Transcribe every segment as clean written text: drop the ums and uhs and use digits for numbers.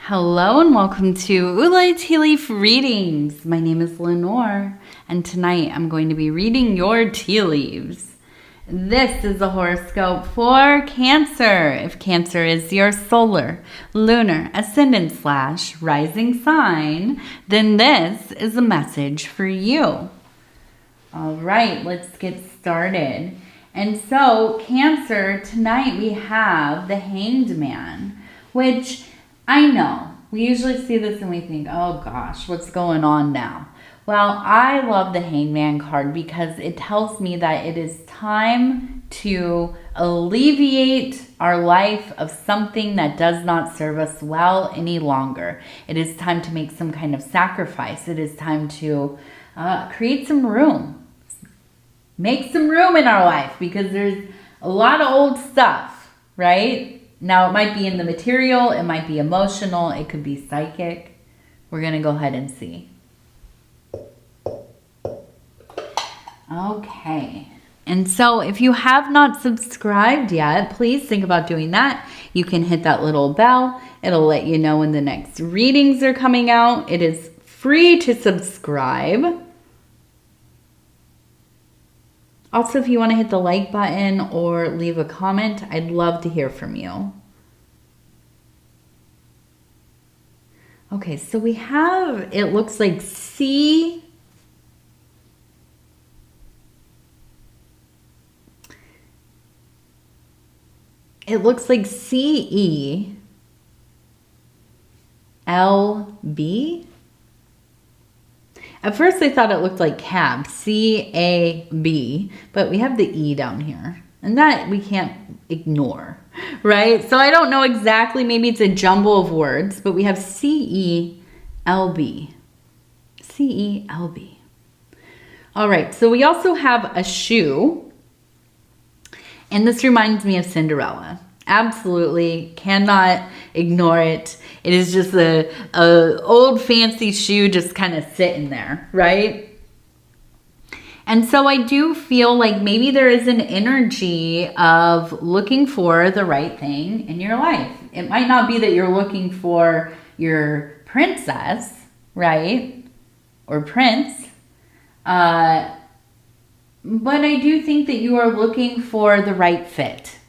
Hello and welcome to Ulay Tea Leaf Readings. My name is Lenor and tonight I'm going to be reading your tea leaves. This is a horoscope for Cancer. If Cancer is your solar, lunar, ascendant / rising sign, then this is a message for you. All right, let's get started. And so Cancer, tonight we have the Hanged Man, which I know, we usually see this and we think, oh gosh, what's going on now? Well, I love the Hangman card because it tells me that it is time to alleviate our life of something that does not serve us well any longer. It is time to make some kind of sacrifice. It is time to create some room. Make some room in our life because there's a lot of old stuff, right? Now, it might be in the material, it might be emotional, it could be psychic. We're going to go ahead and see. Okay. And so if you have not subscribed yet, please think about doing that. You can hit that little bell. It'll let you know when the next readings are coming out. It is free to subscribe. Also, if you want to hit the like button or leave a comment, I'd love to hear from you. Okay, so we have, it looks like C. It looks like CELB. At first I thought it looked like cab, CAB, but we have the E down here. And that we can't ignore, right? So I don't know exactly, maybe it's a jumble of words, but we have CELB. CELB. All right, so we also have a shoe. And this reminds me of Cinderella. Absolutely cannot ignore it. It is just a old fancy shoe just kind of sitting there, right? And so I do feel like maybe there is an energy of looking for the right thing in your life. It might not be that you're looking for your princess, right? Or prince. But I do think that you are looking for the right fit.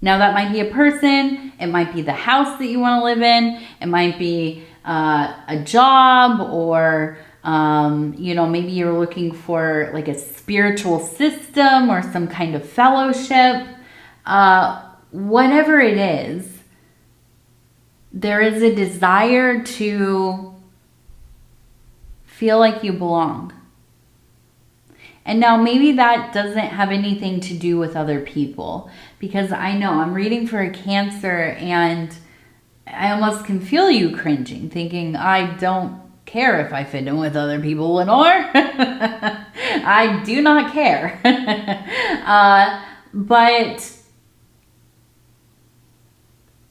Now that might be a person, it might be the house that you want to live in, it might be a job, or maybe you're looking for like a spiritual system or some kind of fellowship. Whatever it is, there is a desire to feel like you belong. And now maybe that doesn't have anything to do with other people, because I know I'm reading for a Cancer and I almost can feel you cringing, thinking, I don't care if I fit in with other people, Lenor. I do not care. But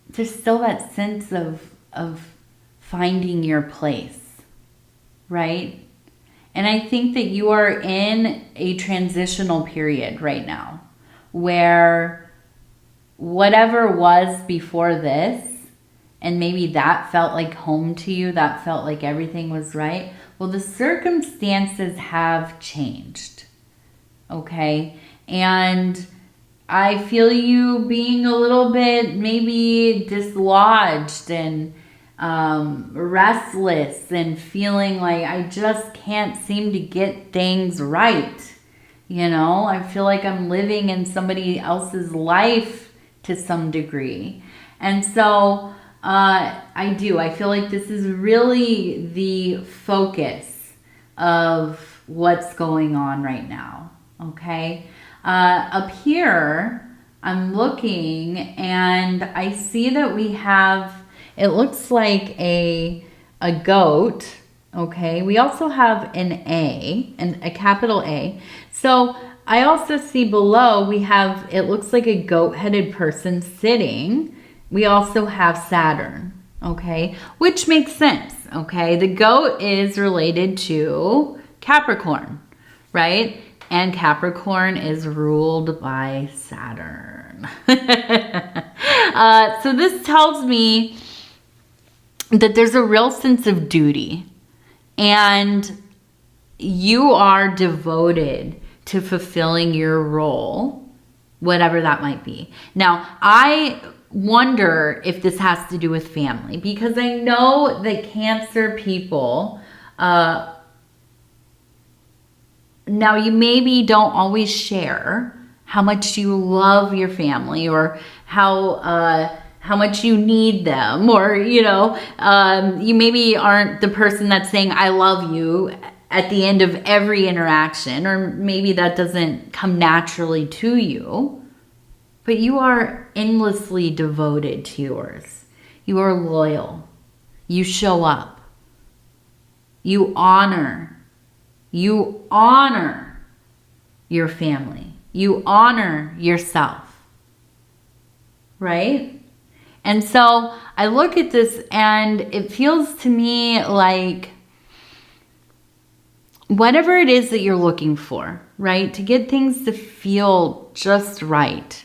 there's still that sense of finding your place, right? And I think that you are in a transitional period right now where whatever was before this, and maybe that felt like home to you, that felt like everything was right. Well, the circumstances have changed, okay? And I feel you being a little bit maybe dislodged and restless and feeling like I just can't seem to get things right. You know, I feel like I'm living in somebody else's life to some degree. And so I feel like this is really the focus of what's going on right now. Okay. Up here, I'm looking and I see that we have, it looks like a goat, okay? We also have an A, a capital A. So I also see below we have, it looks like a goat-headed person sitting. We also have Saturn, okay? Which makes sense, okay? The goat is related to Capricorn, right? And Capricorn is ruled by Saturn. So this tells me that there's a real sense of duty, and you are devoted to fulfilling your role, whatever that might be. Now, I wonder if this has to do with family, because I know that Cancer people, now you maybe don't always share how much you love your family, or how much you need them, or, you maybe aren't the person that's saying, I love you at the end of every interaction, or maybe that doesn't come naturally to you, but you are endlessly devoted to yours. You are loyal. You show up. You honor your family. You honor yourself, right? And so I look at this and it feels to me like whatever it is that you're looking for, right? To get things to feel just right.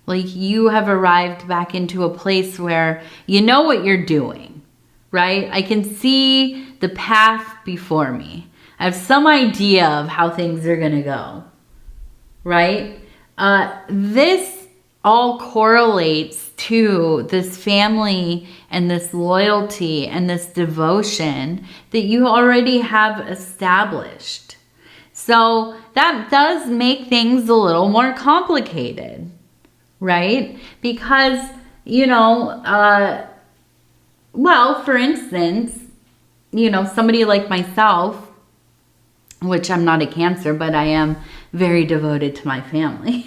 Like you have arrived back into a place where you know what you're doing, right? I can see the path before me. I have some idea of how things are going to go, right? This all correlates to this family and this loyalty and this devotion that you already have established. So that does make things a little more complicated, right? Because, well, for instance, somebody like myself, which I'm not a Cancer, but I am very devoted to my family.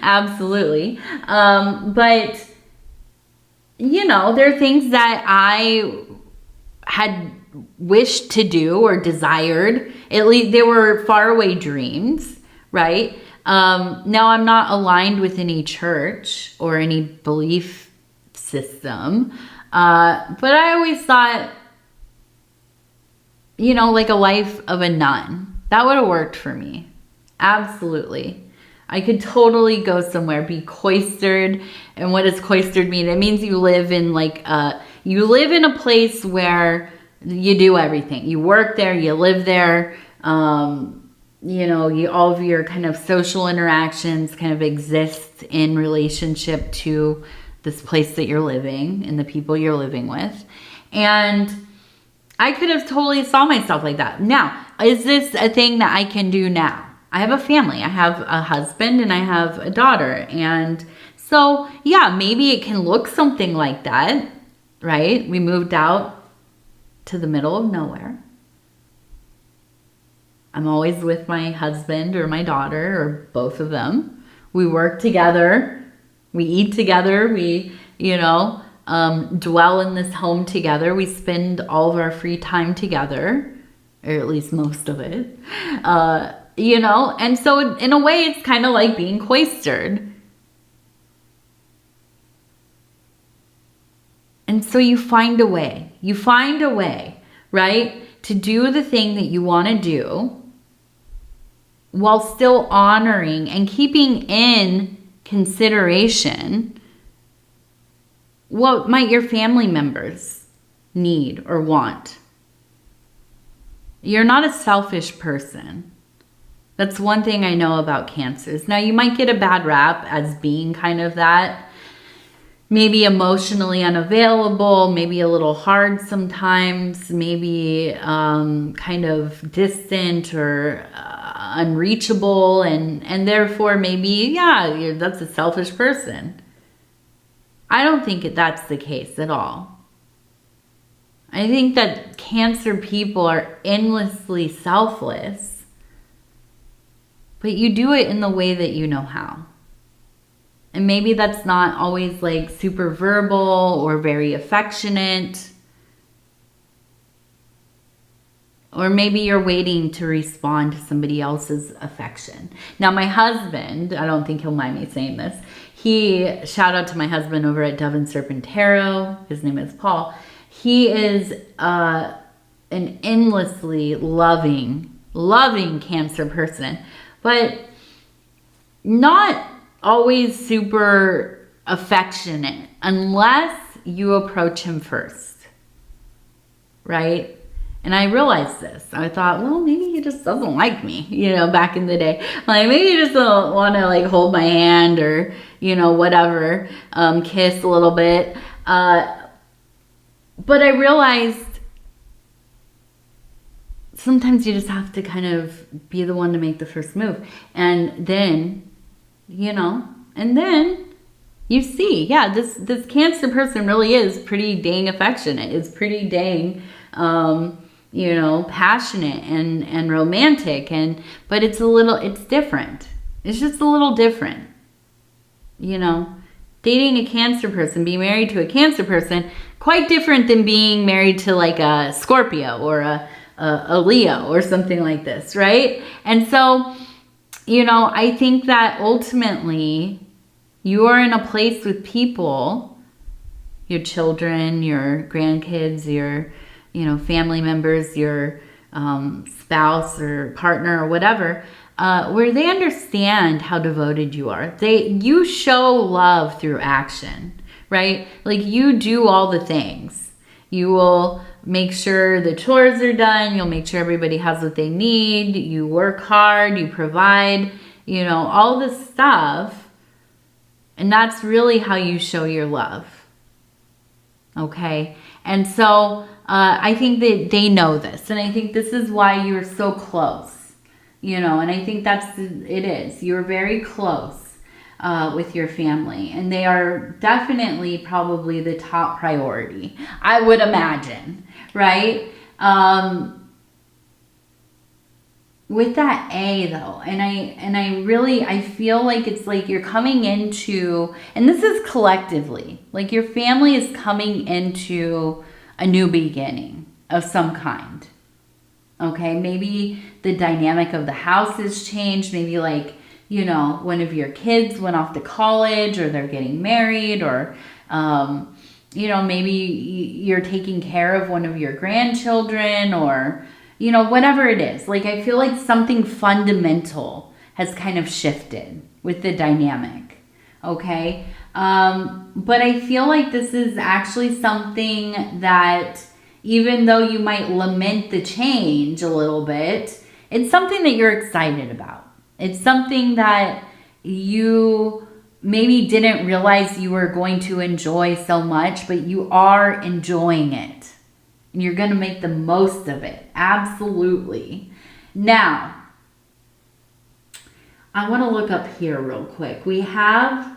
Absolutely. But, there are things that I had wished to do or desired. At least they were faraway dreams, right? Now I'm not aligned with any church or any belief system. But I always thought, like a life of a nun. That would have worked for me. Absolutely. I could totally go somewhere, be cloistered. And what does cloistered mean? It means you live in you live in a place where you do everything. You work there, you live there. All of your kind of social interactions kind of exist in relationship to this place that you're living and the people you're living with. And I could have totally saw myself like that. Now, is this a thing that I can do now? I have a family. I have a husband and I have a daughter. And so, yeah, maybe it can look something like that, right? We moved out to the middle of nowhere. I'm always with my husband or my daughter or both of them. We work together. We eat together. We, dwell in this home together. We spend all of our free time together, or at least most of it. And so in a way, it's kind of like being cloistered. And so you find a way, right? To do the thing that you want to do while still honoring and keeping in consideration what might your family members need or want. You're not a selfish person. That's one thing I know about Cancers. Now, you might get a bad rap as being kind of that. Maybe emotionally unavailable, maybe a little hard sometimes, maybe kind of distant or unreachable, and therefore maybe, that's a selfish person. I don't think that's the case at all. I think that Cancer people are endlessly selfless, but you do it in the way that you know how. And maybe that's not always like super verbal or very affectionate. Or maybe you're waiting to respond to somebody else's affection. Now, my husband, I don't think he'll mind me saying this. Shout out to my husband over at Dove and Serpent Tarot. His name is Paul. He is an endlessly loving Cancer person, but not always super affectionate unless you approach him first, right? And I realized this. I thought, well, maybe he just doesn't like me, back in the day. Like, maybe he just don't want to, like, hold my hand or, whatever, kiss a little bit. But I realized sometimes you just have to kind of be the one to make the first move. And then, you see, yeah, this Cancer person really is pretty dang affectionate. It's pretty dang, passionate and romantic. But it's different. It's just a little different. Dating a Cancer person, being married to a Cancer person, quite different than being married to like a Scorpio or a Leo or something like this, right? And so, I think that ultimately you are in a place with people, your children, your grandkids, your, family members, your spouse or partner or whatever, where they understand how devoted you are. You show love through action, right? Like, you do all the things. You will make sure the chores are done. You'll make sure everybody has what they need. You work hard. You provide, all this stuff. And that's really how you show your love. Okay? And so I think that they know this. And I think this is why you're so close. And I think it is. You're very close with your family. And they are definitely probably the top priority, I would imagine. Right? With that A though, and I feel like it's like you're coming into, and this is collectively, like your family is coming into a new beginning of some kind. Okay, maybe the dynamic of the house has changed. Maybe like, one of your kids went off to college, or they're getting married, or maybe you're taking care of one of your grandchildren, or whatever it is. Like, I feel like something fundamental has kind of shifted with the dynamic, okay? But I feel like this is actually something that, even though you might lament the change a little bit, it's something that you're excited about. It's something that you maybe didn't realize you were going to enjoy so much, but you are enjoying it. And you're going to make the most of it. Absolutely. Now, I want to look up here real quick. We have,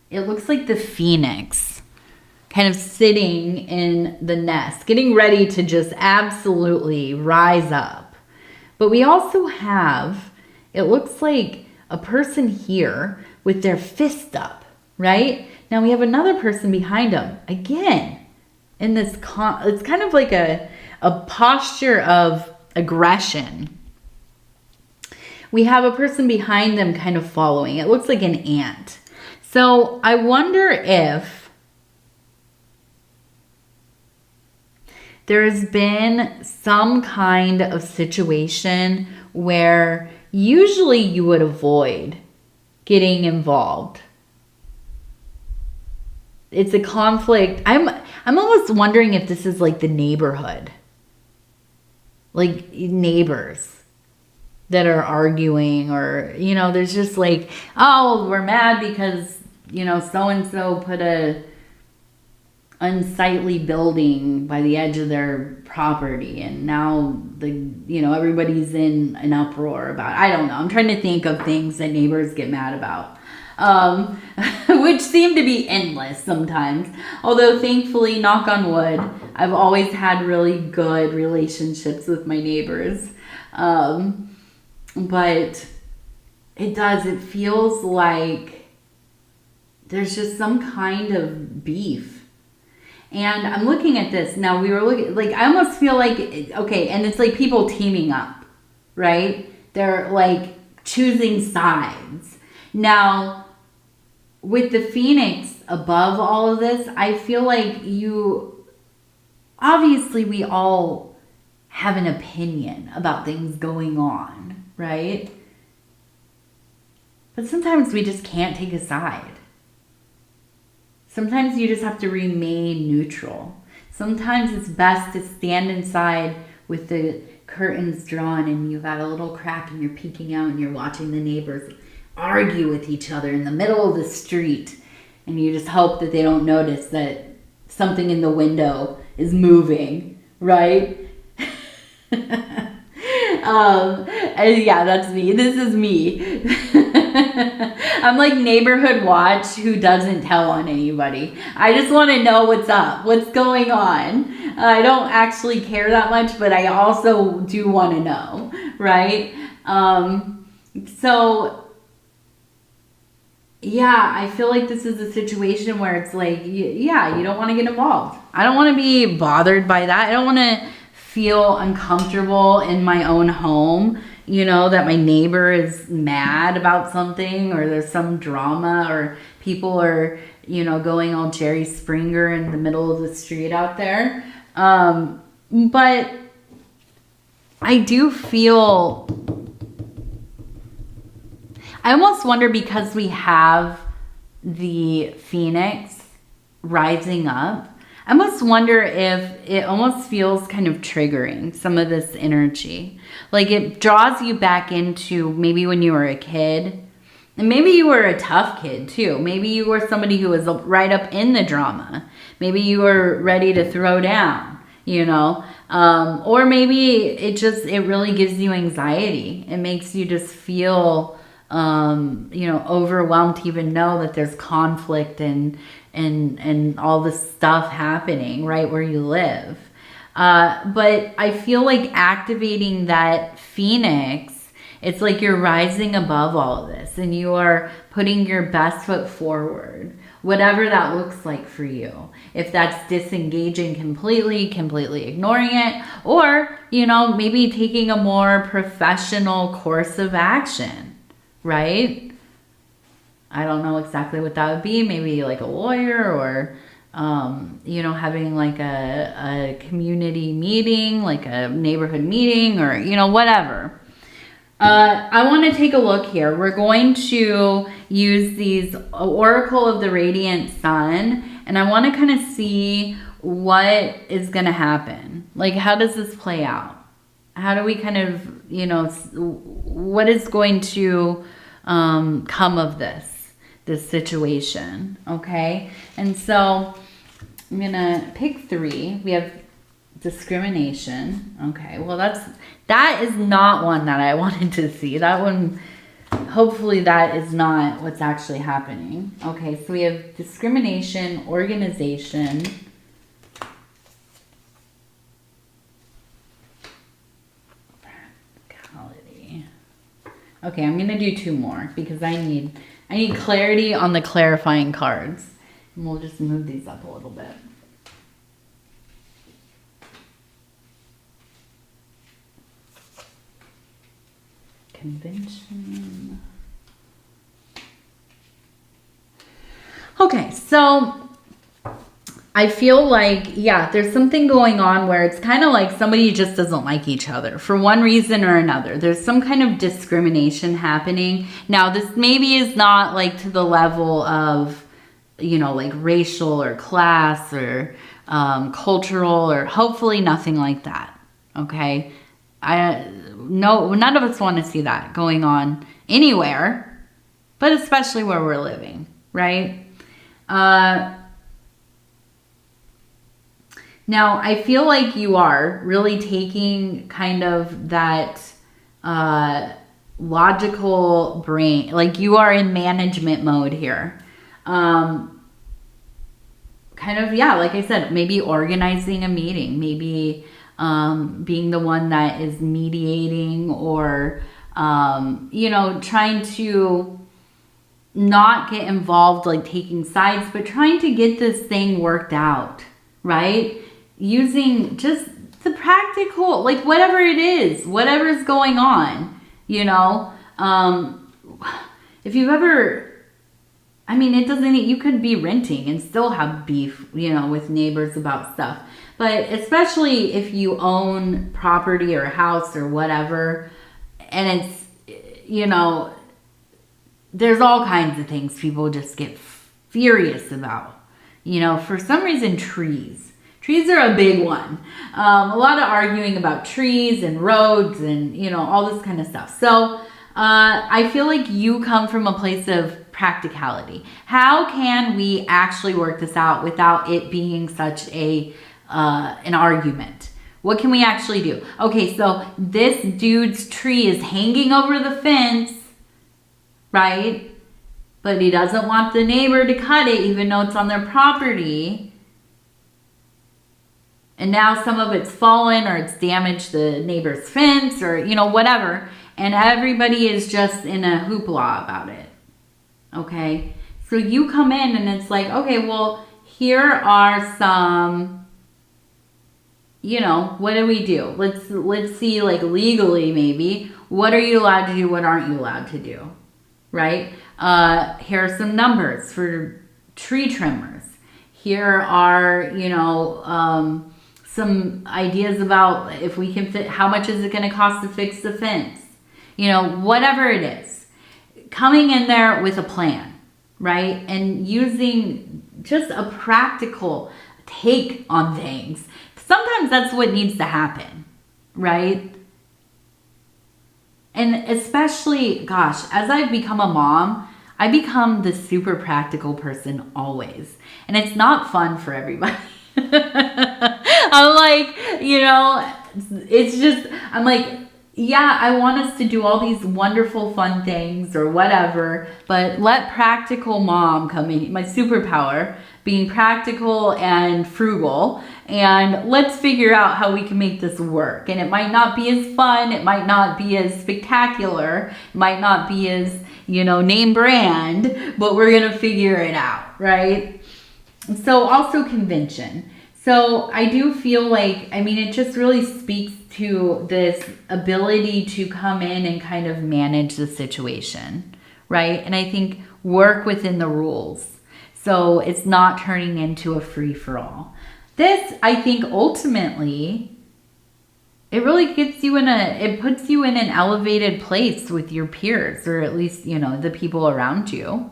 it looks like the phoenix kind of sitting in the nest, getting ready to just absolutely rise up. But we also have, it looks like a person here with their fist up, right? Now we have another person behind them. Again, in this, it's kind of like a posture of aggression. We have a person behind them kind of following. It looks like an ant. So I wonder if there has been some kind of situation where usually you would avoid getting involved. It's a conflict. I'm almost wondering if this is like the neighborhood. Like neighbors that are arguing, or, there's just like, oh, we're mad because, so-and-so put a unsightly building by the edge of their property, and now everybody's in an uproar about it. I don't know. I'm trying to think of things that neighbors get mad about. Which seem to be endless sometimes. Although thankfully, knock on wood, I've always had really good relationships with my neighbors. But it feels like there's just some kind of beef. And I'm looking at this now. We were looking, like, I almost feel like, okay, and it's like people teaming up, right? They're like choosing sides. Now, with the phoenix above all of this, I feel like obviously we all have an opinion about things going on, right? But sometimes we just can't take a side. Sometimes you just have to remain neutral. Sometimes it's best to stand inside with the curtains drawn and you've got a little crack and you're peeking out and you're watching the neighbors argue with each other in the middle of the street. And you just hope that they don't notice that something in the window is moving, right? And yeah, that's me. This is me. I'm like neighborhood watch who doesn't tell on anybody. I just want to know what's up, what's going on. I don't actually care that much, but I also do want to know, right? So yeah, I feel like this is a situation where it's like, yeah, you don't want to get involved. I don't want to be bothered by that. I don't want to feel uncomfortable in my own home, you know, that my neighbor is mad about something or there's some drama or people are, you know, going all Jerry Springer in the middle of the street out there. But I do feel, I almost wonder, because we have the Phoenix rising up, I almost wonder if it almost feels kind of triggering, some of this energy. Like it draws you back into maybe when you were a kid. And maybe you were a tough kid too. Maybe you were somebody who was right up in the drama. Maybe you were ready to throw down, you know. Or maybe it really gives you anxiety. It makes you just feel, you know, overwhelmed to even know that there's conflict and all this stuff happening right where you live. But I feel like activating that Phoenix, it's like you're rising above all of this and you are putting your best foot forward, whatever that looks like for you. If that's disengaging completely ignoring it, or, you know, maybe taking a more professional course of action, right? I don't know exactly what that would be. Maybe like a lawyer or, you know, having like a community meeting, like a neighborhood meeting or, you know, whatever. I want to take a look here. We're going to use these Oracle of the Radiant Sun, and I want to kind of see what is going to happen. Like, how does this play out? How do we kind of, you know, what is going to come of this situation, okay? And so I'm going to pick 3. We have discrimination. Okay, well that is not one that I wanted to see. That one, hopefully that is not what's actually happening. Okay, so we have discrimination, organization, practicality. Okay, I'm gonna do 2 more because I need clarity on the clarifying cards. And we'll just move these up a little bit. Convention. Okay, so I feel like, yeah, there's something going on where it's kind of like somebody just doesn't like each other for one reason or another. There's some kind of discrimination happening. Now, this maybe is not like to the level of, you know, like racial or class or cultural, or hopefully nothing like that. Okay. No, none of us want to see that going on anywhere, but especially where we're living, right? Now, I feel like you are really taking kind of that logical brain, like you are in management mode here. Kind of, yeah, like I said, maybe organizing a meeting, maybe being the one that is mediating, or, you know, trying to not get involved, like taking sides, but trying to get this thing worked out, right? Using just the practical, like whatever it is, whatever's going on, you know. If you've ever, I mean, it doesn't, you could be renting and still have beef, you know, with neighbors about stuff. But especially if you own property or a house or whatever, and it's, you know, there's all kinds of things people just get furious about. You know, for some reason, trees. Trees are a big one. A lot of arguing about trees and roads and, you know, all this kind of stuff. So I feel like you come from a place of practicality. How can we actually work this out without it being such an argument? What can we actually do? Okay, so this dude's tree is hanging over the fence, right? But he doesn't want the neighbor to cut it even though it's on their property. And now some of it's fallen or it's damaged the neighbor's fence or, you know, whatever. And everybody is just in a hoopla about it. Okay? So you come in and it's like, okay, well, here are some, you know, what do we do? Let's see, like, legally maybe. What are you allowed to do? What aren't you allowed to do? Right? Here are some numbers for tree trimmers. Here are, you know, some ideas about if we can fit, how much is it going to cost to fix the fence? You know, whatever it is. Coming in there with a plan, right? And using just a practical take on things. Sometimes that's what needs to happen, right? And especially, gosh, as I've become a mom, I become the super practical person always. And it's not fun for everybody. I'm like, you know, it's just, I'm like, yeah, I want us to do all these wonderful fun things or whatever, but let practical mom come in, my superpower, being practical and frugal, and let's figure out how we can make this work. And it might not be as fun, it might not be as spectacular, it might not be as, you know, name brand, but we're gonna figure it out, right? So also convention. So I do feel like, I mean, it just really speaks to this ability to come in and kind of manage the situation, right? And I think work within the rules. So it's not turning into a free-for-all. This, I think, ultimately, it really gets you it puts you in an elevated place with your peers, or at least, you know, the people around you.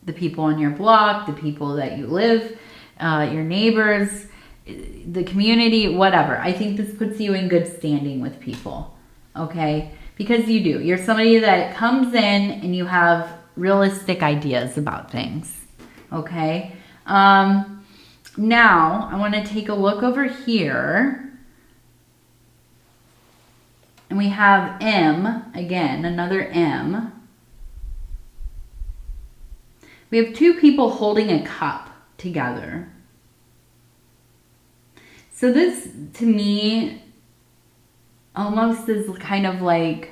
The people on your block, the people that you live, your neighbors, the community, whatever. I think this puts you in good standing with people, okay? Because you do. You're somebody that comes in and you have realistic ideas about things, okay? Now, I want to take a look over here. And we have M, again, another M. We have two people holding a cup together. So this, to me, almost is kind of like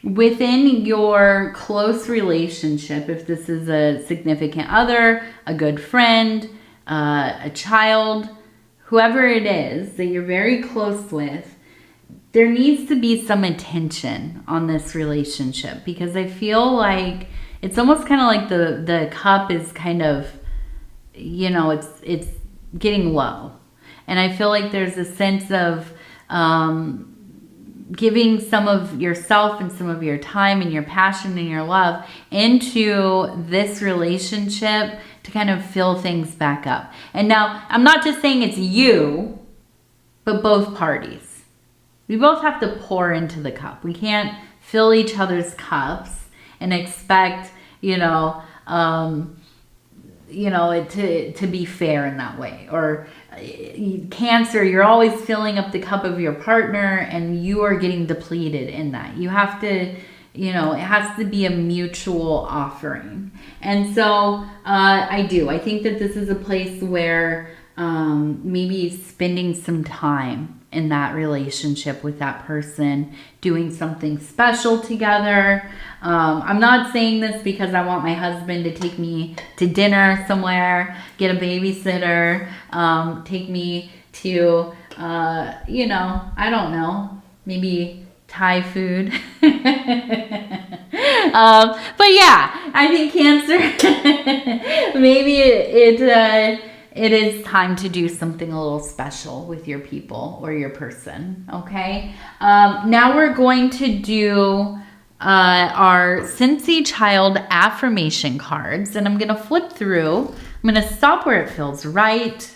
within your close relationship, if this is a significant other, a good friend, a child, whoever it is that you're very close with, there needs to be some attention on this relationship, because I feel like it's almost kind of like the cup is kind of, you know, it's getting low. And I feel like there's a sense of giving some of yourself and some of your time and your passion and your love into this relationship to kind of fill things back up. And now, I'm not just saying it's you, but both parties. We both have to pour into the cup. We can't fill each other's cups and expect, it to be fair in that way. Or Cancer, you're always filling up the cup of your partner and you are getting depleted in that. You have to, it has to be a mutual offering. And so I think that this is a place where maybe spending some time in that relationship with that person, doing something special together. I'm not saying this because I want my husband to take me to dinner somewhere, get a babysitter, take me to, I don't know, maybe Thai food. But yeah, I think Cancer, maybe it is time to do something a little special with your people or your person, okay? Now we're going to do are Cincy Child affirmation cards. And I'm going to flip through. I'm going to stop where it feels right.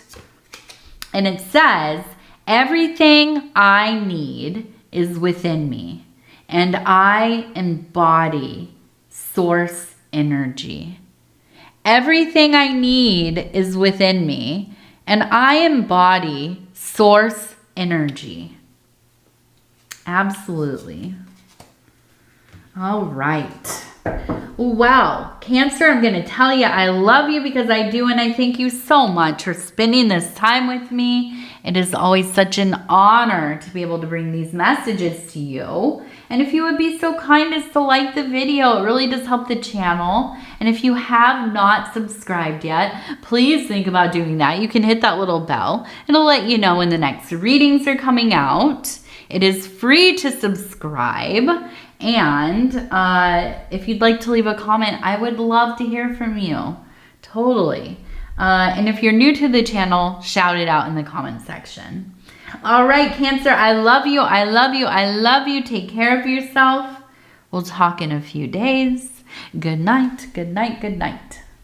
And it says, everything I need is within me. And I embody source energy. Everything I need is within me. And I embody source energy. Absolutely. All right. Well, Cancer, I'm going to tell you I love you because I do, and I thank you so much for spending this time with me. It is always such an honor to be able to bring these messages to you. And if you would be so kind as to like the video, it really does help the channel. And if you have not subscribed yet, please think about doing that. You can hit that little bell. It'll let you know when the next readings are coming out. It is free to subscribe. And if you'd like to leave a comment, I would love to hear from you. Totally. And if you're new to the channel, shout it out in the comment section. All right, Cancer, I love you. I love you. I love you. Take care of yourself. We'll talk in a few days. Good night. Good night. Good night.